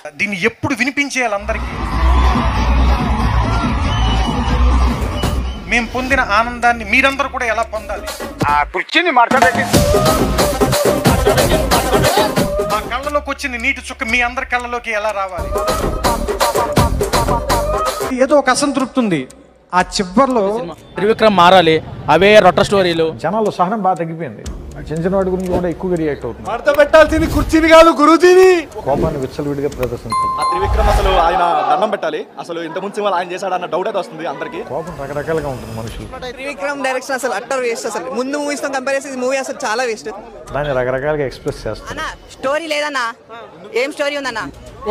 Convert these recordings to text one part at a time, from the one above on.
దీన్ని ఎప్పుడు వినిపించేయాలి అందరికీ? మేము పొందిన ఆనందాన్ని మీరందరూ కూడా ఎలా పొందాలి? మా కళ్ళలోకి వచ్చిన నీటి చుక్క మీ అందరి కళ్ళలోకి ఎలా రావాలి? ఏదో ఒక అసంతృప్తి ఉంది ఆ చివర్లో. త్రివిక్రమ్ మారాలి, అవే రొట్ట స్టోరీలు. జనాల్లో సహనం బాగా తగ్గిపోయింది. చిన్న వాడి గురించి కూడా ఎక్కువగా రియాక్ట్ అవుతుంది. అర్థ పెట్టాల్సింది కుర్చీని కాదు గురుజీని. కోపాన్ని విచ్చలవిడిగా ప్రదర్శించారు. ఆ త్రివిక్రమ్ అసలు ఆయన దండం పెట్టాలి. అసలు ఇంత ముందు ఆయన చేశాడు అన్న డౌట్ అయితే వస్తుంది అందరికి. కోపం రకరకాలుగా ఉంటుంది మనుషులు. త్రివిక్రమ్ డైరెక్షన్ అసలు అట్టర్ వేస్ట్. అసలు ముందు మూవీస్ తో కంపేర్ చేసి మూవీ అసలు చాలా వేస్ట్. దాన్ని రకరకాలుగా ఎక్స్ప్రెస్ చేస్తారు. అన్న స్టోరీ లేదన్నా, ఏం స్టోరీ ఉందన్న?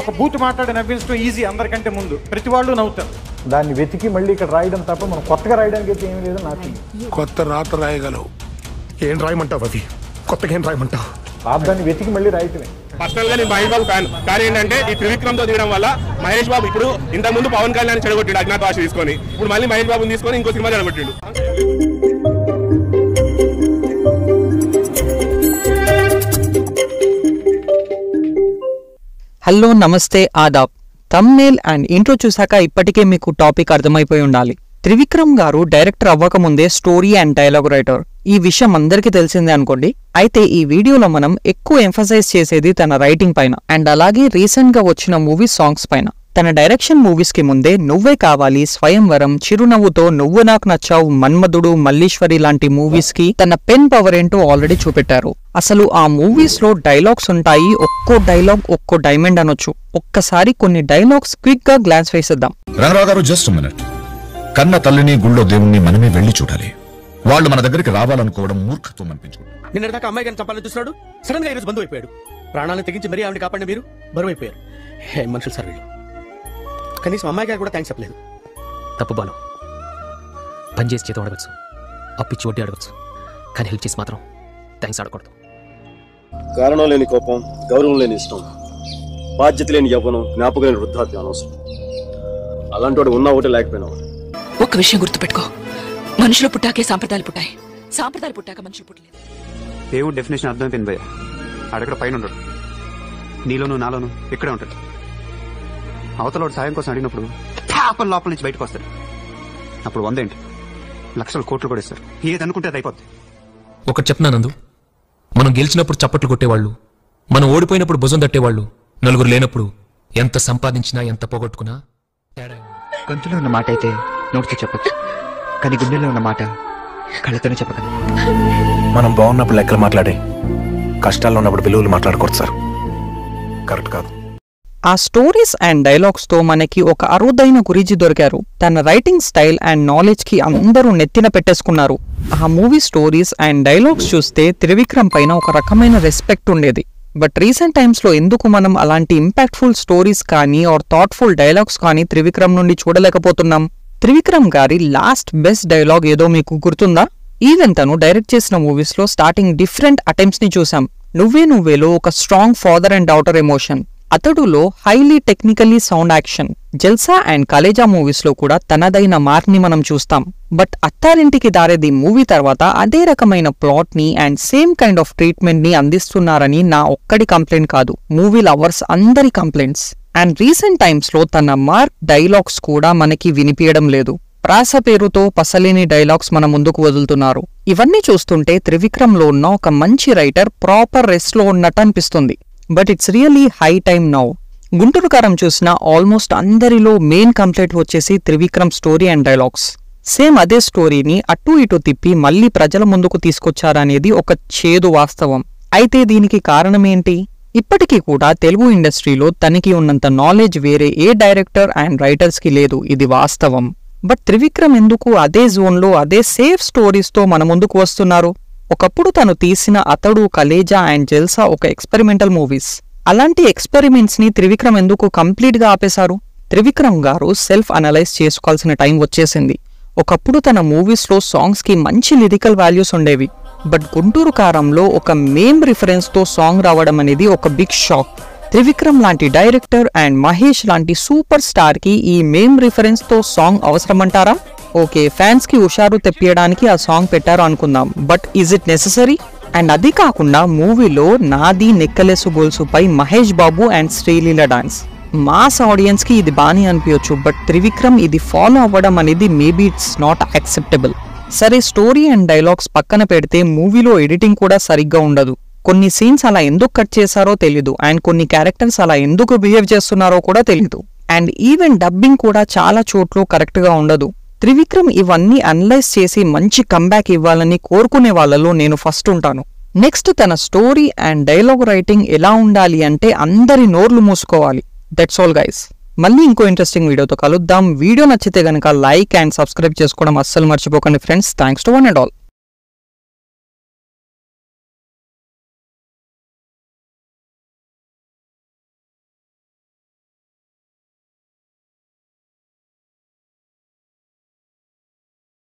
ఒక బూత్ మాట్లాడి నవ్వించడం ఈజీ, అందరికంటే ముందు ప్రతి వాళ్ళు నవ్వుతారు. దాన్ని వెతికి మళ్ళీ ఇక్కడ రాయడం తప్ప మనం కొత్తగా రాయడానికి అయితే ఏమీ లేదు. నాకు కొత్త రాత రాయగలవు, ఏం రాయమంటావు? అవి కొత్తగా ఏం రాయమంటావు? దాన్ని వెతికి మళ్ళీ రాయటమే. పర్సనల్ గా నేను మహేష్ బాబు ఫ్యాన్. కానీ ఏంటంటే ఈ త్రివిక్రమ్ తో దిగడం వల్ల మహేష్ బాబు ఇప్పుడు ఇంతకు ముందు పవన్ కళ్యాణ్ చెడగొట్టిండు అజ్ఞాతవాసి తీసుకొని, ఇప్పుడు మళ్ళీ మహేష్ బాబుని తీసుకొని ఇంకో సినిమా చెడగొట్టిండు. హలో, నమస్తే, ఆదాబ్. థంబ్నెయిల్ అండ్ ఇంట్రో చూసాక ఇప్పటికే మీకు టాపిక్ అర్థమైపోయి ఉండాలి. త్రివిక్రమ్ గారు డైరెక్టర్ అవ్వకముందే స్టోరీ అండ్ డైలాగ్ రైటర్. ఈ విషయం అందరికీ తెలిసిందే అనుకోండి. అయితే ఈ వీడియోలో మనం ఎక్కువ ఎంఫసైజ్ చేసేది తన రైటింగ్ పైన అండ్ అలాగే రీసెంట్ గా వచ్చిన మూవీ సాంగ్స్ పైన. తన డైరెక్షన్ మూవీస్ కి ముందే నువ్వే కావాలి, స్వయంవరం, చిరునవ్వుతో, నువ్వు నాకు నచ్చావు, మన్మధుడు, మల్లీశ్వరి లాంటి మూవీస్ కి తన పెన్ పవర్ ఏంటో ఆల్రెడీ చూపెట్టారు. అసలు ఆ మూవీస్ లో డైలాగ్స్ ఉంటాయి. ఒక్కో డైలాగ్ ఒక్కో డైమండ్ అనొచ్చు. ఒక్కసారి కొన్ని డైలాగ్స్ క్విక్ గా గ్లాన్స్ వేసేద్దాం. రంగరావు గారు, జస్ట్ మినిట్. కన్న తల్లిని, గుళ్ళో దేవుణ్ణి మనమే వెళ్లి చూడాలి. వాళ్ళు మన దగ్గరికి రావాలనుకోవడం మూర్ఖత్వం అనిపించుకుంటారు. నిన్నటిదాకా అమ్మాయి గారిని చంపాలని చూస్తున్నాడు, సడన్ గా ఈరోజు బంధువు అయిపోయాడు. ప్రాణాలను తెగించి మరీ ఆవిడ కాపాడిన మీరు బరువు అయిపోయారు. హే మనుషులు సార్ వీళ్ళు. కనీసం అమ్మాయి గారు కూడా థ్యాంక్స్ చెప్పలేదు. తప్పు బాను. పనిచేసి చేత అడగచ్చు, అప్పిచ్చి వడ్డీ అడగచ్చు, కానీ హెల్ప్ చేసి మాత్రం థ్యాంక్స్ అడగకూడదు. కారణం లేని కోపం, గౌరవం లేని ఇష్టం, బాధ్యత లేని యవ్వనం, జ్ఞాపకం లేని వృద్ధాప్యం అనవసరం. అలాంటి వాడు ఉన్నా ఒకటి లేకపోయినా. ఒక్క విషయం గుర్తుపెట్టుకో, మనుషులు పుట్టాకే సాంప్రదాయాలు పుట్టాయి, సాంప్రదాయాలు పుట్టాక మనుషులు పుట్టలేదు. దేవుడు డెఫినేషన్ అర్థమైపోయింది భయ్య. ఆడెక్కడ పైన ఉండడు, నీలోను నాలోను ఇక్కడే ఉంటాడు. అవతలోడు సాయం కోసం అడిగినప్పుడు పాపం లోపల నుంచి బయటకు వస్తాడు. అప్పుడు 100 ఏంటి, లక్షలు కోట్లు కూడా ఇస్తారు. ఏదనుకుంటే అది అయిపోద్ది. ఒకటి చెప్పినానందు, మనం గెలిచినప్పుడు చప్పట్లు కొట్టేవాళ్ళు, మనం ఓడిపోయినప్పుడు భుజం తట్టేవాళ్ళు, నలుగురు లేనప్పుడు ఎంత సంపాదించినా ఎంత పోగొట్టుకున్నా తేడా. గొంతులో ఉన్న మాట అయితే నోటితో చెప్పచ్చు, కానీ గుండెలో ఉన్న మాట కళ్ళతోనే చెప్పగలం. మనం బాగున్నప్పుడు లెక్కలు మాట్లాడే, కష్టాల్లో ఉన్నప్పుడు విలువలు మాట్లాడకూడదు సార్. కరెక్ట్ కాదు. ఆ స్టోరీస్ అండ్ డైలాగ్స్ తో మనకి ఒక అరుదైన గురించి దొరికారు. తన రైటింగ్ స్టైల్ అండ్ నాలెడ్జ్ కి అందరూ నెత్తిన పెట్టేసుకున్నారు. ఆ మూవీ స్టోరీస్ అండ్ డైలాగ్స్ చూస్తే త్రివిక్రమ్ పైన ఒక రకమైన రెస్పెక్ట్ ఉండేది. బట్ రీసెంట్ టైమ్స్ లో ఎందుకు మనం అలాంటి ఇంపాక్ట్ఫుల్ స్టోరీస్ కానీ ఆర్ థాట్ఫుల్ డైలాగ్స్ కానీ త్రివిక్రమ్ నుండి చూడలేకపోతున్నాం? త్రివిక్రమ్ గారి లాస్ట్ బెస్ట్ డైలాగ్ ఏదో మీకు గుర్తుందా? ఈవెన్ తను డైరెక్ట్ చేసిన మూవీస్ లో స్టార్టింగ్ డిఫరెంట్ అటెంప్ట్స్ ని చూసాం. నువ్వే నువ్వేలో ఒక strong father and daughter emotion, అతడులో highly technically sound action, Jalsa and Khaleja movies లో కూడా తనదైన మార్క్ని మనం చూస్తాం. బట్ అత్తారింటికి దారేది మూవీ తర్వాత అదే రకమైన ప్లాట్ ని and same kind of treatment ని అందిస్తున్నారని నా ఒక్కడి కంప్లైంట్ కాదు, మూవీ లవర్స్ అందరి కంప్లైంట్స్. అండ్ రీసెంట్ టైమ్స్ లో తన మార్క్ డైలాగ్స్ కూడా మనకి వినిపించడం లేదు. ప్రాస పేరుతో పసలేని డైలాగ్స్ మన ముందుకు వదులుతున్నారు. ఇవన్నీ చూస్తుంటే త్రివిక్రమ్ లో ఉన్న ఒక మంచి రైటర్ ప్రాపర్ రెస్ట్ లో ఉన్నట్టు అనిపిస్తుంది. But it's really high time now. Guntur కారం చూసిన ఆల్మోస్ట్ అందరిలో మెయిన్ కంప్లైంట్ వచ్చేసి Trivikram story and dialogues. Same అదే స్టోరీని అటు ఇటు తిప్పి మళ్లీ ప్రజల ముందుకు తీసుకొచ్చారనేది ఒక చేదు వాస్తవం. అయితే దీనికి కారణమేంటి? ఇప్పటికీ కూడా తెలుగు ఇండస్ట్రీలో తనకి ఉన్నంత నాలెడ్జ్ వేరే ఏ డైరెక్టర్ అండ్ రైటర్స్ కి లేదు, ఇది వాస్తవం. బట్ త్రివిక్రమ్ ఎందుకు అదే జోన్లో అదే సేఫ్ స్టోరీస్తో మన ముందుకు వస్తున్నారు? ఒకప్పుడు తను తీసిన అతడు, కలేజా అండ్ జల్సా ఒక ఎక్స్పెరిమెంటల్ మూవీస్. అలాంటి ఎక్స్పెరిమెంట్స్ ని త్రివిక్రమ్ ఎందుకు కంప్లీట్ గా ఆపేశారు? త్రివిక్రమ్ గారు సెల్ఫ్ అనలైజ్ చేసుకోవాల్సిన టైం వచ్చేసింది. ఒకప్పుడు తన మూవీస్ లో సాంగ్స్ కి మంచి లిరికల్ వాల్యూస్ ఉండేవి. బట్ గుంటూరు కారంలో ఒక మేమ్ రిఫరెన్స్ తో సాంగ్ రావడం అనేది ఒక బిగ్ షాక్. త్రివిక్రమ్ లాంటి డైరెక్టర్ అండ్ మహేష్ లాంటి సూపర్ స్టార్ కి ఈ మేమ్ రిఫరెన్స్ తో సాంగ్ అవసరమంటారా? ఓకే, ఫ్యాన్స్ కి హుషారు తెప్పియడానికి ఆ సాంగ్ పెట్టారు అనుకుందాం, but is it necessary? And అది కాకుండా మూవీలో నాది నెక్కలేసు గొలుసుపై Mahesh Babu and Sreeleela dance. Mass ఆడియన్స్కి ఇది బాగానే అనిపించచ్చు, బట్ త్రివిక్రమ్ ఇది ఫాలో అవ్వడం అనేది మేబీ ఇట్స్ నాట్ యాక్సెప్టబుల్. సరే, స్టోరీ అండ్ డైలాగ్స్ పక్కన పెడితే మూవీలో ఎడిటింగ్ కూడా సరిగ్గా ఉండదు. కొన్ని సీన్స్ అలా ఎందుకు కట్ చేశారో తెలీదు, అండ్ కొన్ని క్యారెక్టర్స్ అలా ఎందుకు బిహేవ్ చేస్తున్నారో కూడా తెలీదు. అండ్ ఈవెన్ డబ్బింగ్ కూడా చాలా చోట్ల కరెక్ట్గా ఉండదు. త్రివిక్రమ్ ఇవన్నీ అనలైజ్ చేసి మంచి కంబ్యాక్ ఇవ్వాలని కోరుకునే వాళ్ళలో నేను ఫస్ట్ ఉంటాను. నెక్స్ట్, తన స్టోరీ అండ్ డైలాగ్ రైటింగ్ ఎలా ఉండాలి అంటే అందరి నోర్లు మూసుకోవాలి. That's all guys. మళ్ళీ ఇంకో ఇంట్రెస్టింగ్ వీడియోతో కలుద్దాం. వీడియో నచ్చితే గనక లైక్ అండ్ సబ్స్క్రైబ్ చేసుకోవడం అస్సలు మర్చిపోకండి friends. Thanks to one and all.